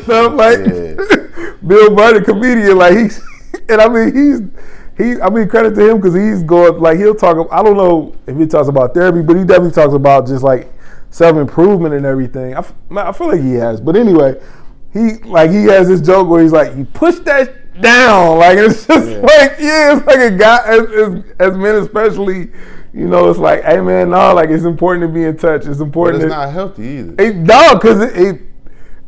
stuff. Like Bill Burr, the comedian, like credit to him because he's going like he'll talk. I don't know if he talks about therapy, but he definitely talks about just like self-improvement and everything. I feel like he has. But anyway, he has this joke where he's like, you push that down. Like, it's just it's like a guy, as men especially, you know, it's like, hey man, no, like it's important to be in touch. It's important. But it's not healthy either. Because it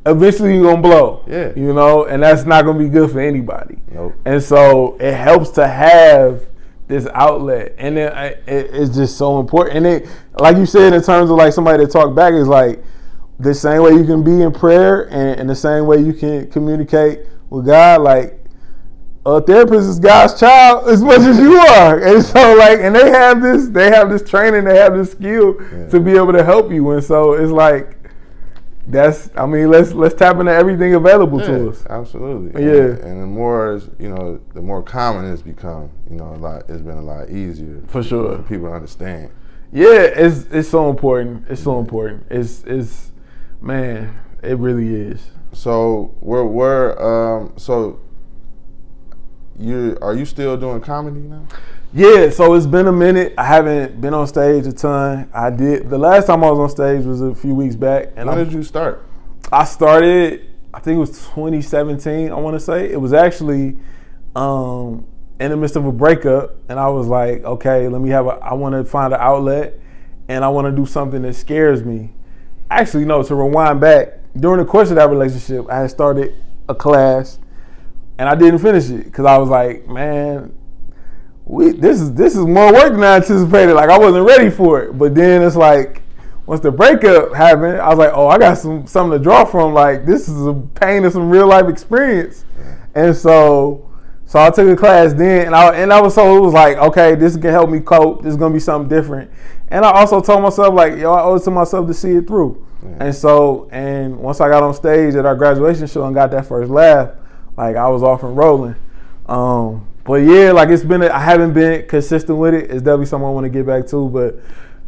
eventually you're going to blow. Yeah. You know, and that's not going to be good for anybody. Nope. And so it helps to have this outlet, and it's just so important. And it, like you said, in terms of like somebody to talk back, is like the same way you can be in prayer, and the same way you can communicate with God. Like a therapist is God's child as much as you are, and so like, and they have this training, they have this skill to be able to help you, and so it's like. Let's tap into everything available to us. Absolutely. Yeah. And the more common it's become, it's been a lot easier for sure for people to understand. Yeah, it's so important. It's so important. It's man, it really is. So are you still doing comedy now? Yeah, so it's been a minute. I haven't been on stage a ton. The last time I was on stage was a few weeks back. And when did you start? I started, I think it was 2017, I want to say. It was actually in the midst of a breakup, and I was like, okay, I want to find an outlet, and I want to do something that scares me. Actually, no, to rewind back, during the course of that relationship, I had started a class, and I didn't finish it because I was like, man, this is more work than I anticipated. Like, I wasn't ready for it. But then it's like, once the breakup happened, I was like, oh, I got something to draw from. Like, this is a pain of some real life experience. And so I took a class then, and it was like, okay, this can help me cope. This is gonna be something different. And I also told myself, like, yo, I owe it to myself to see it through. Yeah. And once I got on stage at our graduation show and got that first laugh, like, I was off and rolling. But yeah, like I haven't been consistent with it. It's definitely something I want to get back to, but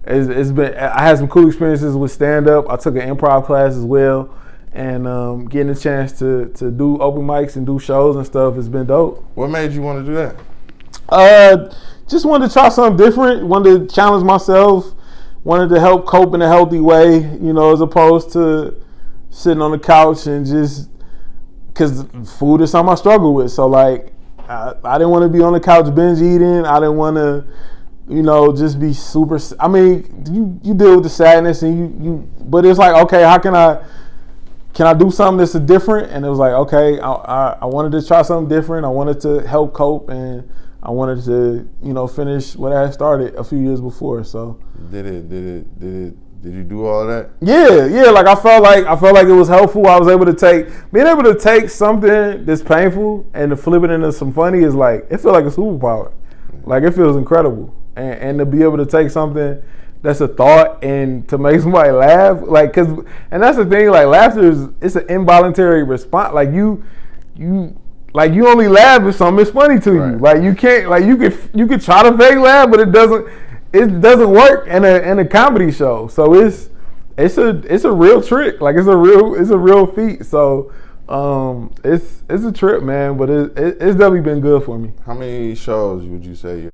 I had some cool experiences with stand-up. I took an improv class as well, and getting a chance to do open mics and do shows and stuff has been dope. What made you want to do that? Just wanted to try something different, wanted to challenge myself, wanted to help cope in a healthy way, as opposed to sitting on the couch and just, because food is something I struggle with. So like, I didn't want to be on the couch binge eating. I didn't want to, just be super. I mean, you deal with the sadness, and but it's like, okay, how can I do something that's different? And it was like, okay, I wanted to try something different. I wanted to help cope, and I wanted to, finish what I had started a few years before. So did you do all that? Yeah. Like I felt like it was helpful. I was able to being able to take something that's painful and to flip it into some funny is like, it feels like a superpower. Like, it feels incredible. And to be able to take something that's a thought and to make somebody laugh, like, and that's the thing, like, laughter it's an involuntary response. Like you only laugh if something is funny to you. Right. Like, you can't, like, you could try to fake laugh, but it doesn't work in a comedy show. So it's a real trick. Like, it's a real feat. So it's a trip, man. But it's definitely been good for me. How many shows would you say